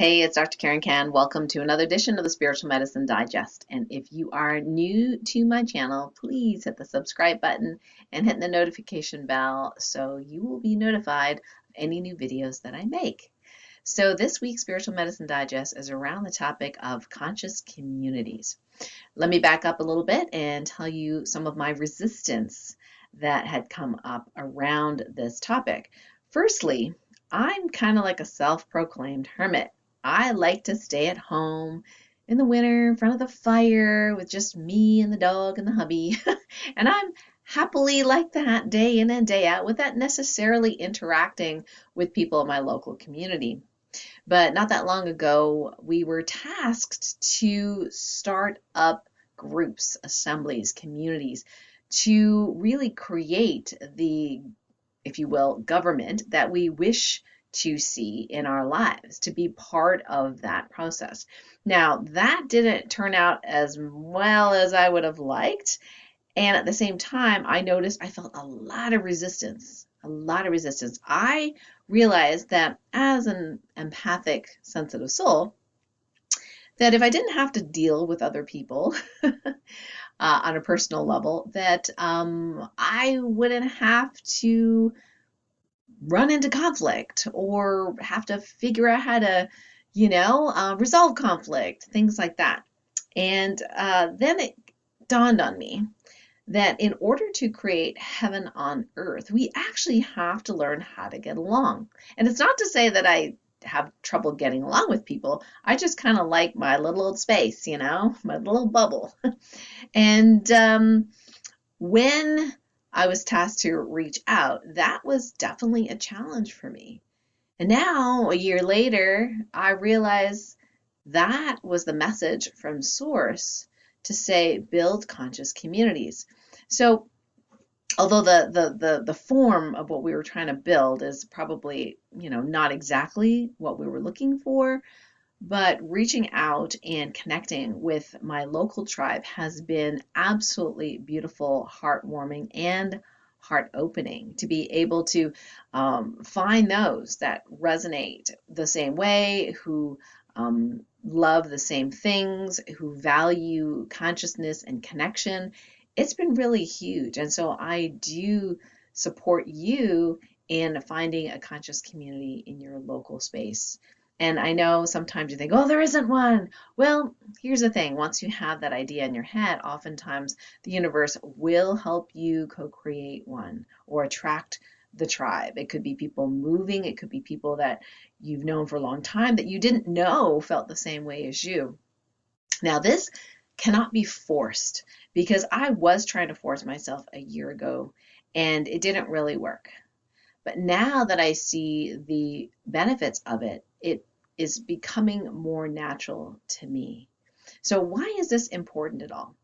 Hey, it's Dr. Karen Can. Welcome to another edition of the Spiritual Medicine Digest. And if you are new to my channel, please hit the subscribe button and hit the notification bell so you will be notified of any new videos that I make. So this week's Spiritual Medicine Digest is around the topic of conscious communities. Let me back up a little bit and tell you some of my resistance that had come up around this topic. Firstly, I'm kind of like a self-proclaimed hermit. I like to stay at home in the winter in front of the fire with just me and the dog and the hubby. And I'm happily like that day in and day out without necessarily interacting with people in my local community. But not that long ago, we were tasked to start up groups, assemblies, communities to really create the, if you will, government that we wish to see in our lives, to be part of that process. Now, that didn't turn out as well as I would have liked. And at the same time, I noticed I felt a lot of resistance, I realized that as an empathic, sensitive soul, that if I didn't have to deal with other people on a personal level, that I wouldn't have to run into conflict or have to figure out how to, resolve conflict, things like that. And then it dawned on me that in order to create heaven on earth, we actually have to learn how to get along. And it's not to say that I have trouble getting along with people. I just kind of like my little old space, my little bubble. And when I was tasked to reach out, that was definitely a challenge for me. And now, a year later, I realize that was the message from Source to say, build conscious communities. So, although the form of what we were trying to build is probably, not exactly what we were looking for, but reaching out and connecting with my local tribe has been absolutely beautiful, heartwarming, and heart opening to be able to find those that resonate the same way, who love the same things, who value consciousness and connection. It's been really huge. And so I do support you in finding a conscious community in your local space. And I know sometimes you think, oh, there isn't one. Well, here's the thing. Once you have that idea in your head, oftentimes the universe will help you co-create one or attract the tribe. It could be people moving. It could be people that you've known for a long time that you didn't know felt the same way as you. Now, this cannot be forced because I was trying to force myself a year ago and it didn't really work. But now that I see the benefits of it, it is becoming more natural to me. So why is this important at all?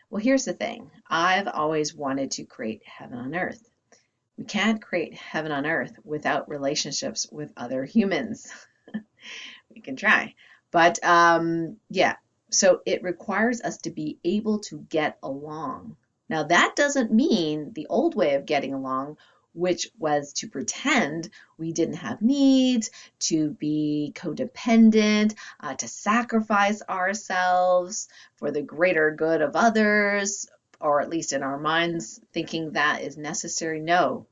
Well, here's the thing. I've always wanted to create heaven on earth. We can't create heaven on earth without relationships with other humans. We can try. But yeah, so it requires us to be able to get along. Now, that doesn't mean the old way of getting along, which was to pretend we didn't have needs, to be codependent, to sacrifice ourselves for the greater good of others, or at least in our minds, thinking that is necessary. No.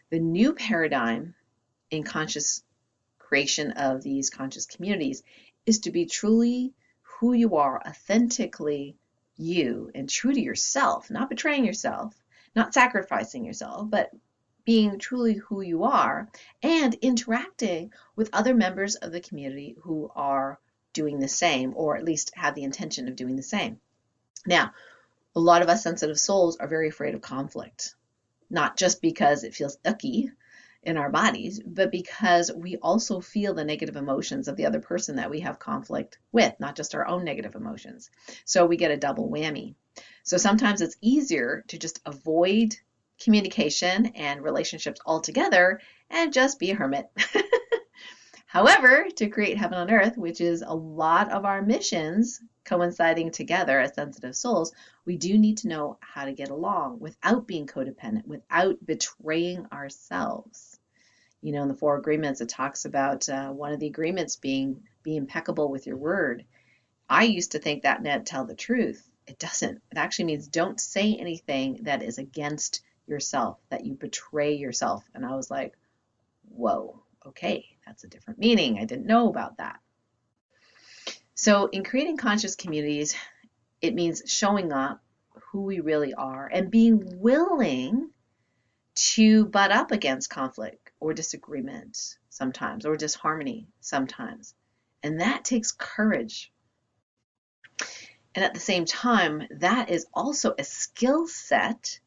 The new paradigm in conscious creation of these conscious communities is to be truly who you are, authentically you, and true to yourself, not betraying yourself, not sacrificing yourself, but being truly who you are and interacting with other members of the community who are doing the same, or at least have the intention of doing the same. Now, a lot of us sensitive souls are very afraid of conflict, not just because it feels icky in our bodies, but because we also feel the negative emotions of the other person that we have conflict with, not just our own negative emotions. So we get a double whammy. So sometimes it's easier to just avoid communication and relationships altogether and just be a hermit. However, to create heaven on earth, which is a lot of our missions coinciding together as sensitive souls, we do need to know how to get along without being codependent, without betraying ourselves. In the four agreements, it talks about one of the agreements being be impeccable with your word. I used to think that meant tell the truth. It doesn't. It actually means don't say anything that is against yourself, that you betray yourself. And I was like, whoa, okay, that's a different meaning. I didn't know about that. So in creating conscious communities, it means showing up who we really are and being willing to butt up against conflict or disagreement sometimes, or disharmony sometimes. And that takes courage. And at the same time, that is also a skill set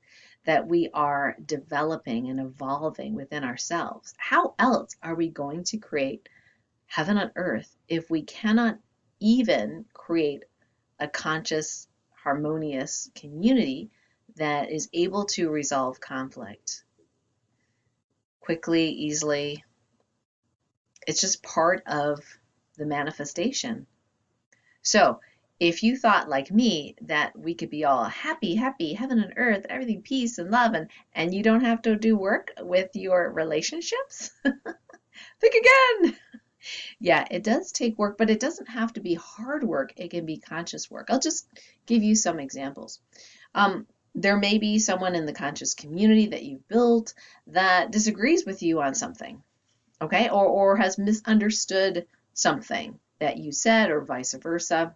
that we are developing and evolving within ourselves. How else are we going to create heaven on earth if we cannot even create a conscious, harmonious community that is able to resolve conflict quickly, easily? It's just part of the manifestation. So if you thought like me that we could be all happy, heaven and earth, everything peace and love, and you don't have to do work with your relationships, think again. Yeah, it does take work, but it doesn't have to be hard work. It can be conscious work. I'll just give you some examples. There may be someone in the conscious community that you've built that disagrees with you on something, okay, or has misunderstood something that you said, or vice versa.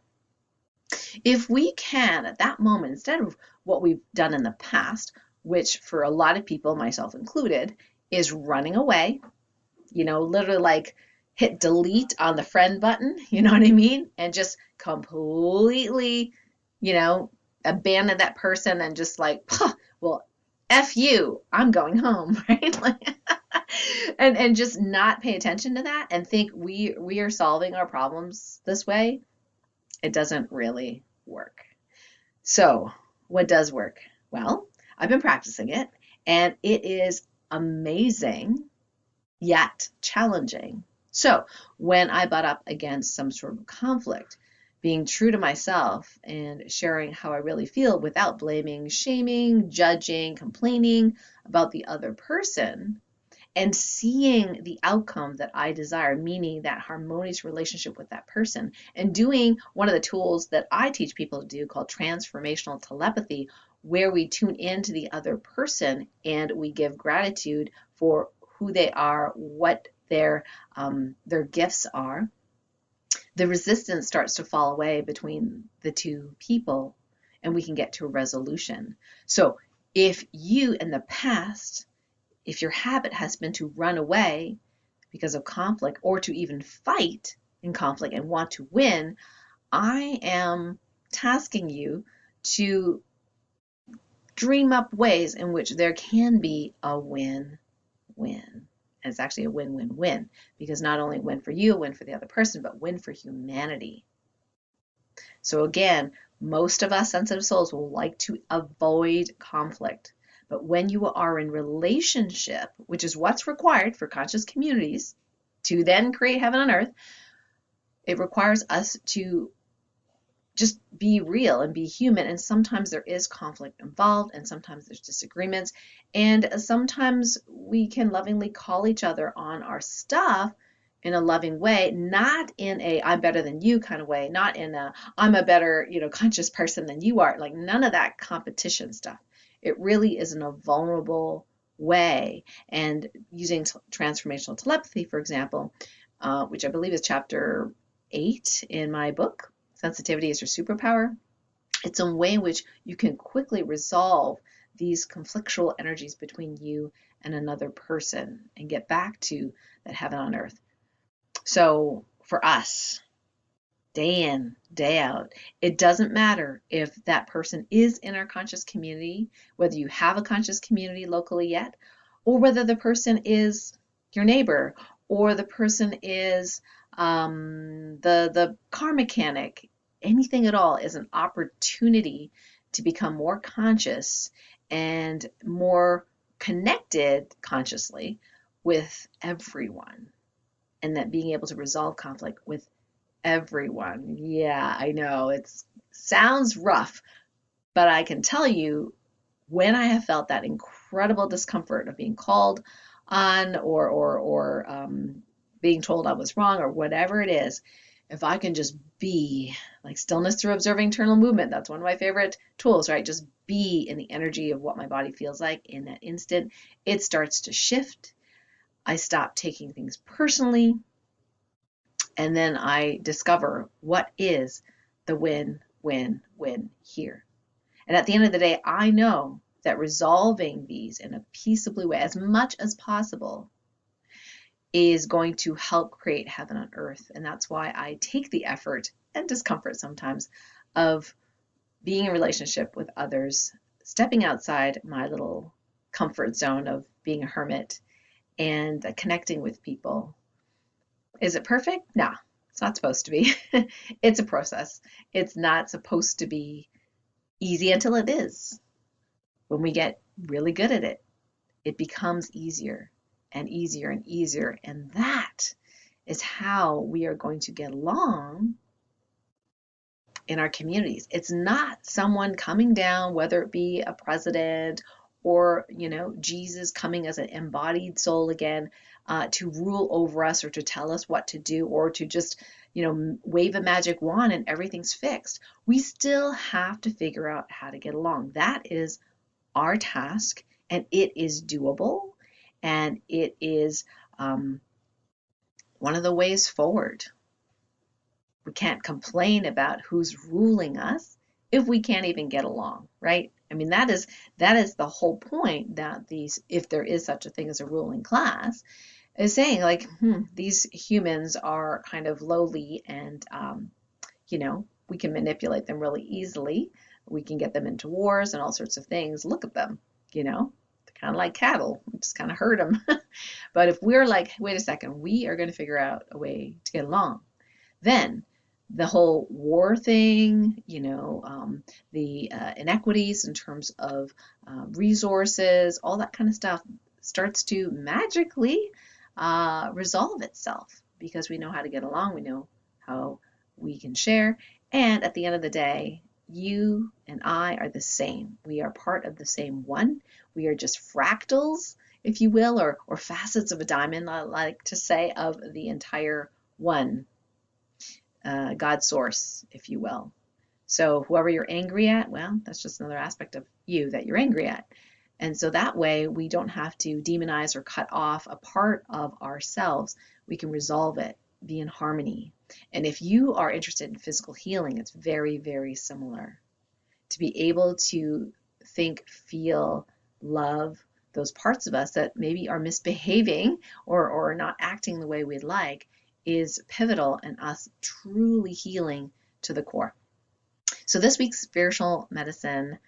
If we can, at that moment, instead of what we've done in the past, which for a lot of people, myself included, is running away, literally like hit delete on the friend button, you know what I mean? And just completely, abandon that person and just like, well, F you, I'm going home, right? and just not pay attention to that and think we are solving our problems this way. It doesn't really work. So what does work? Well, I've been practicing it, and it is amazing, yet challenging. So when I butt up against some sort of conflict, being true to myself and sharing how I really feel without blaming, shaming, judging, complaining about the other person, and seeing the outcome that I desire, meaning that harmonious relationship with that person, and doing one of the tools that I teach people to do called transformational telepathy, where we tune into the other person and we give gratitude for who they are, what their gifts are. The resistance starts to fall away between the two people, and we can get to a resolution. So if you in the past, if your habit has been to run away because of conflict, or to even fight in conflict and want to win, I am tasking you to dream up ways in which there can be a win-win. And it's actually a win-win-win, because not only win for you, win for the other person, but win for humanity. So again, most of us sensitive souls will like to avoid conflict. But when you are in relationship, which is what's required for conscious communities to then create heaven on earth, it requires us to just be real and be human. And sometimes there is conflict involved, and sometimes there's disagreements. And sometimes we can lovingly call each other on our stuff in a loving way, not in a I'm better than you kind of way, not in a I'm a better, conscious person than you are, like none of that competition stuff. It really is in a vulnerable way. And using transformational telepathy, for example, which I believe is chapter 8 in my book, Sensitivity is Your Superpower, it's a way in which you can quickly resolve these conflictual energies between you and another person and get back to that heaven on earth. So for us, day in, day out, it doesn't matter if that person is in our conscious community, whether you have a conscious community locally yet, or whether the person is your neighbor, or the person is the car mechanic. Anything at all is an opportunity to become more conscious and more connected consciously with everyone, and that being able to resolve conflict with everyone. Yeah, I know it sounds rough, but I can tell you, when I have felt that incredible discomfort of being called on, or being told I was wrong, or whatever it is, if I can just be, like stillness through observing internal movement, that's one of my favorite tools, right? Just be in the energy of what my body feels like in that instant. It starts to shift. I stop taking things personally, and then I discover what is the win, win, win here. And at the end of the day, I know that resolving these in a peaceably way, as much as possible, is going to help create heaven on earth. And that's why I take the effort and discomfort sometimes of being in relationship with others, stepping outside my little comfort zone of being a hermit and connecting with people. Is it perfect? No, it's not supposed to be. It's a process. It's not supposed to be easy until it is. When we get really good at it, it becomes easier and easier and easier. And that is how we are going to get along in our communities. It's not someone coming down, whether it be a president or, Jesus coming as an embodied soul again, to rule over us or to tell us what to do or to just, wave a magic wand and everything's fixed. We still have to figure out how to get along. That is our task, and it is doable, and it is one of the ways forward. We can't complain about who's ruling us if we can't even get along, right? I mean, that is the whole point, that if there is such a thing as a ruling class, is saying like, these humans are kind of lowly, and we can manipulate them really easily. We can get them into wars and all sorts of things. Look at them, they're kind of like cattle. We just kind of herd them. But if we're like, wait a second, we are going to figure out a way to get along, then the whole war thing, the inequities in terms of resources, all that kind of stuff starts to magically resolve itself, because we know how to get along, we know how we can share, and at the end of the day, you and I are the same. We are part of the same one. We are just fractals, if you will, or facets of a diamond, I like to say, of the entire one. God source, if you will. So whoever you're angry at, well, that's just another aspect of you that you're angry at. And so that way we don't have to demonize or cut off a part of ourselves. We can resolve it, be in harmony. And if you are interested in physical healing, it's very, very similar. To be able to think, feel, love those parts of us that maybe are misbehaving or not acting the way we'd like is pivotal in us truly healing to the core. So this week's spiritual medicine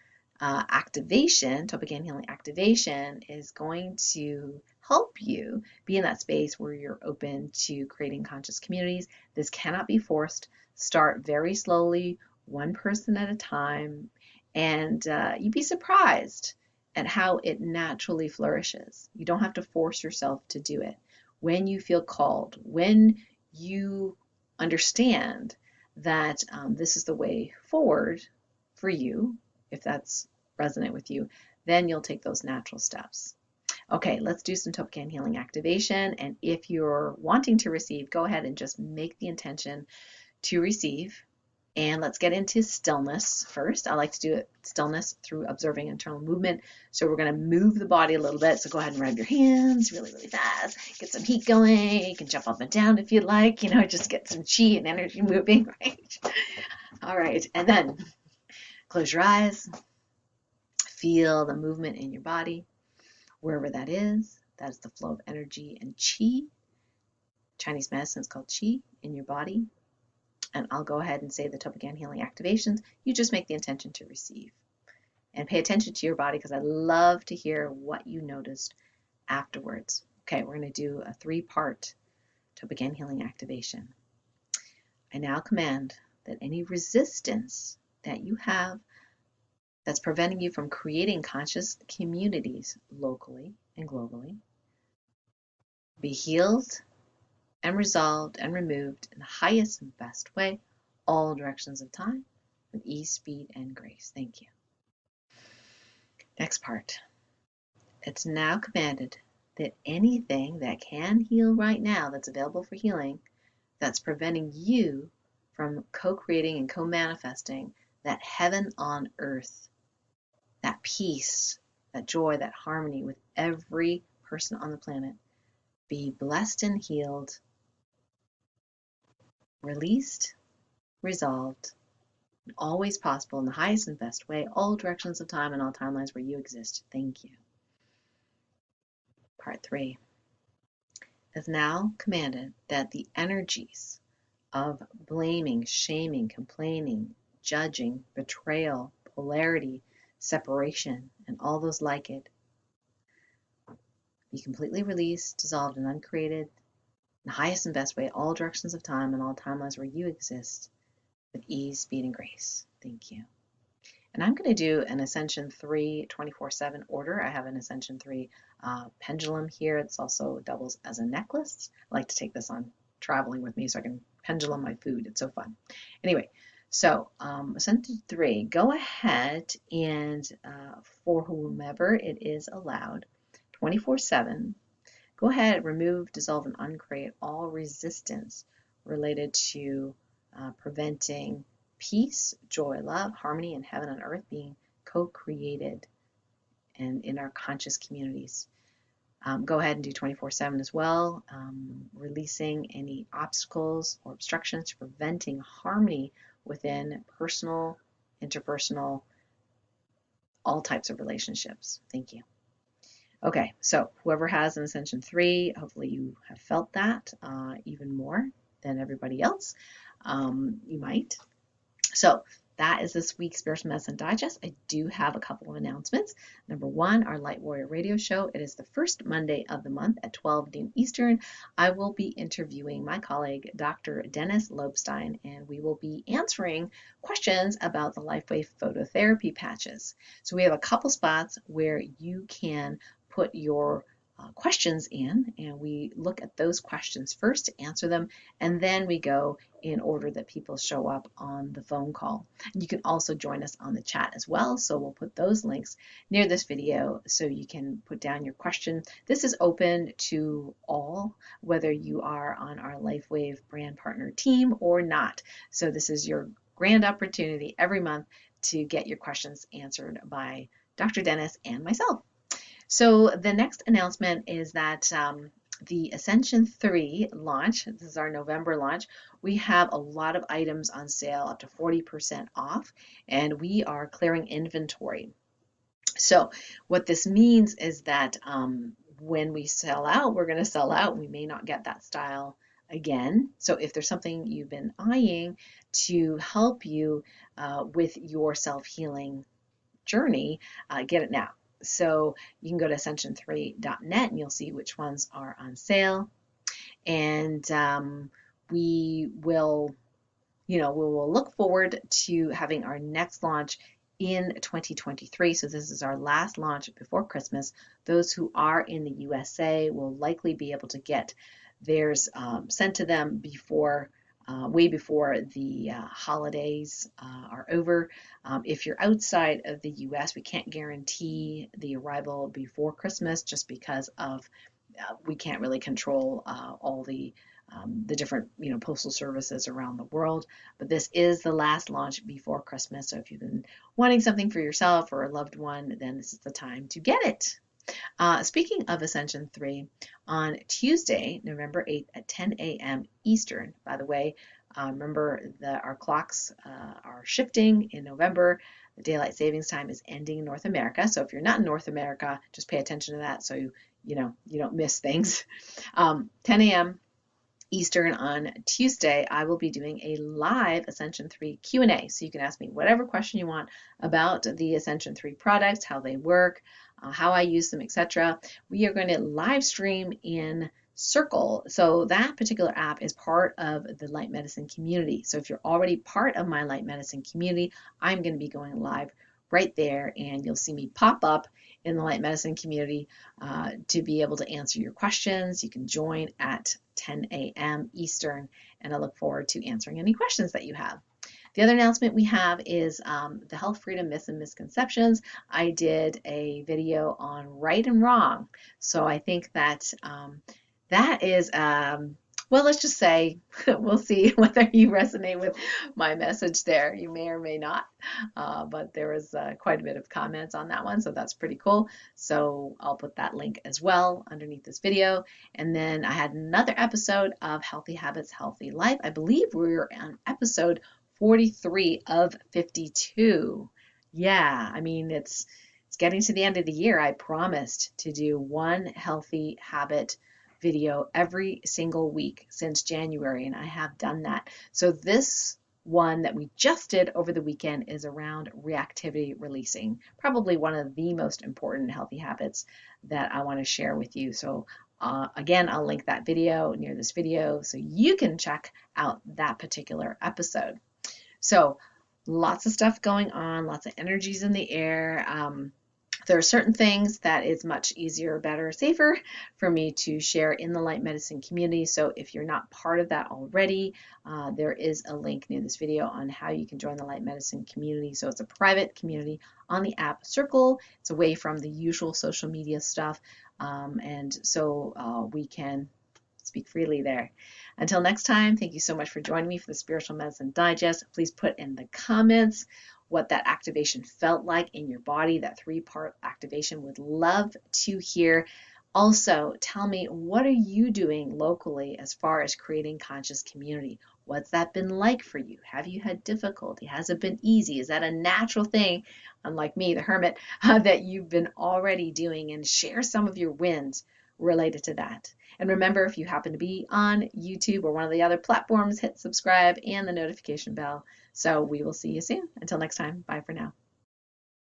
activation, TOLPAKAN Healing Activation, is going to help you be in that space where you're open to creating conscious communities. This cannot be forced. Start very slowly, one person at a time, and you'd be surprised at how it naturally flourishes. You don't have to force yourself to do it. When you feel called, when you understand that this is the way forward for you, if that's resonant with you, then you'll take those natural steps. Okay, let's do some TOLPAKAN Healing Activation. And if you're wanting to receive, go ahead and just make the intention to receive. And let's get into stillness first. I like to do it stillness through observing internal movement. So we're going to move the body a little bit. So go ahead and rub your hands really, really fast. Get some heat going. You can jump up and down if you'd like. Just get some chi and energy moving, right? All right. And then close your eyes. Feel the movement in your body. Wherever that is the flow of energy and chi. Chinese medicine is called qi in your body. And I'll go ahead and say the TOLPAKAN Healing Activations. You just make the intention to receive. And pay attention to your body, because I love to hear what you noticed afterwards. Okay, we're going to do a 3-part TOLPAKAN Healing Activation. I now command that any resistance that you have that's preventing you from creating conscious communities locally and globally be healed and resolved and removed in the highest and best way, all directions of time, with ease, speed, and grace. Thank you. Next part. It's now commanded that anything that can heal right now, that's available for healing, that's preventing you from co-creating and co-manifesting that heaven on earth, that peace, that joy, that harmony with every person on the planet, be blessed and healed, released, resolved, and always possible in the highest and best way, all directions of time and all timelines where you exist. Thank you. Part 3. It is now commanded that the energies of blaming, shaming, complaining, judging, betrayal, polarity, separation, and all those like it be completely released, dissolved, and uncreated in the highest and best way, all directions of time and all timelines where you exist, with ease, speed, and grace. Thank you. And I'm going to do an Ascension 3 24/7 order. I have an Ascension 3 pendulum here. It's also doubles as a necklace. I like to take this on traveling with me so I can pendulum my food. It's so fun. Anyway, so Ascension 3, go ahead and for whomever it is allowed, 24/7, go ahead, remove, dissolve, and uncreate all resistance related to preventing peace, joy, love, harmony, and heaven and earth being co-created and in our conscious communities. Go ahead and do 24/7 as well, releasing any obstacles or obstructions, preventing harmony within personal, interpersonal, all types of relationships. Thank you. Okay, so whoever has an Ascension 3, hopefully you have felt that even more than everybody else. You might. So that is this week's Spiritual Medicine Digest. I do have a couple of announcements. Number one, our Light Warrior Radio Show. It is the first Monday of the month at 12 noon Eastern. I will be interviewing my colleague, Dr. Dennis Lobstein, and we will be answering questions about the LifeWave phototherapy patches. So we have a couple spots where you can put your questions in, and we look at those questions first to answer them, and then we go in order that people show up on the phone call. And you can also join us on the chat as well, so we'll put those links near this video so you can put down your question. This is open to all, whether you are on our LifeWave brand partner team or not. So this is your grand opportunity every month to get your questions answered by Dr. Dennis and myself. So the next announcement is that the Ascension 3 launch, this is our November launch, we have a lot of items on sale, up to 40% off, and we are clearing inventory. So what this means is that when we sell out, we're going to sell out. We may not get that style again. So if there's something you've been eyeing to help you with your self-healing journey, get it now. So you can go to ascension3.net and you'll see which ones are on sale. And we will look forward to having our next launch in 2023. So this is our last launch before Christmas. Those who are in the USA will likely be able to get theirs sent to them before way before the holidays are over. If you're outside of the US, we can't guarantee the arrival before Christmas just because of we can't really control all the different postal services around the world. But this is the last launch before Christmas. So if you've been wanting something for yourself or a loved one, then this is the time to get it. Speaking of Ascension 3, on Tuesday, November 8th at 10 a.m. Eastern, by the way, remember that our clocks are shifting in November. The daylight savings time is ending in North America. So if you're not in North America, just pay attention to that so you don't miss things. 10 a.m. Eastern on Tuesday, I will be doing a live Ascension 3 Q&A. So you can ask me whatever question you want about the Ascension 3 products, how they work, how I use them, etc. We are going to live stream in Circle. So that particular app is part of the Light Medicine community. So if you're already part of my Light Medicine community, I'm going to be going live right there, and you'll see me pop up in the Light Medicine community to be able to answer your questions. You can join at 10 a.m. Eastern, and I look forward to answering any questions that you have. The other announcement we have is the health freedom myths and misconceptions. I did a video on right and wrong. So I think that that is, well, let's just say, we'll see whether you resonate with my message there. You may or may not, but there was quite a bit of comments on that one, so that's pretty cool. So I'll put that link as well underneath this video. And then I had another episode of Healthy Habits, Healthy Life. I believe we're on episode 43 of 52. Yeah, I mean, it's getting to the end of the year. I promised to do one healthy habit video every single week since January, and I have done that. So this one that we just did over the weekend is around reactivity releasing, probably one of the most important healthy habits that I want to share with you. So again, I'll link that video near this video so you can check out that particular episode. So lots of stuff going on, lots of energies in the air. There are certain things that is much easier, better, safer for me to share in the light medicine community. So if you're not part of that already, there is a link near this video on how you can join the light medicine community. So it's a private community on the app Circle. It's away from the usual social media stuff. And so we can speak freely there. Until next time, thank you so much for joining me for the Spiritual Medicine Digest. Please put in the comments what that activation felt like in your body, that 3-part activation. Would love to hear. Also, tell me, what are you doing locally as far as creating conscious community? What's that been like for you? Have you had difficulty? Has it been easy? Is that a natural thing, unlike me, the hermit, that you've been already doing? And share some of your wins related to that. And remember, if you happen to be on YouTube or one of the other platforms, hit subscribe and the notification bell. So we will see you soon. Until next time, bye for now.